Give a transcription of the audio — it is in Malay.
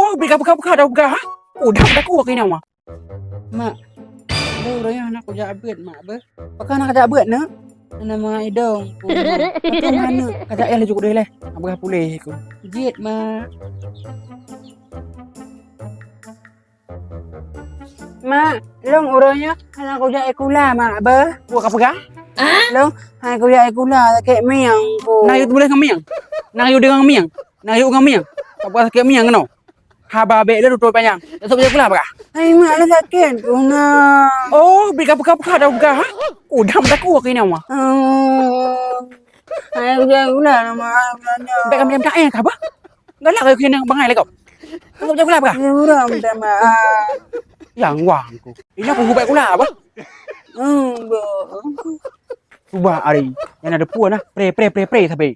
Oh, buka daw ga. Udah aku kini mah. Mak, baru yang anak kerja abad mak ber. Pakai anak kerja abad nak. Nama idong. Pakai mana? Kata yang juga deh leh. Abah pulih aku. Jet mak. Mak, long orangnya anak kerja ekula mak ber. Buat apa ga? Long anak kerja ekula kayak miang ko. Nah, itu boleh ngamiang. Nah, itu dengan ngamiang. Nah, itu ngamiang. Apa kayak miang no? Haba be dia tutup panjang. Dah sampai pula apa? Ay mak lah sakit ko na. Oh, buka daw ga. Udah aku kini mah. Anak kerja ekula nama. Baik kami tak eh apa? Galak kau kini bangai lagi kau. Kau jago apa? Murah minta maaf. Yang wang ku. Ini aku baik kula apa? Cuba hari. Yang ada puan lah. Pre sampai.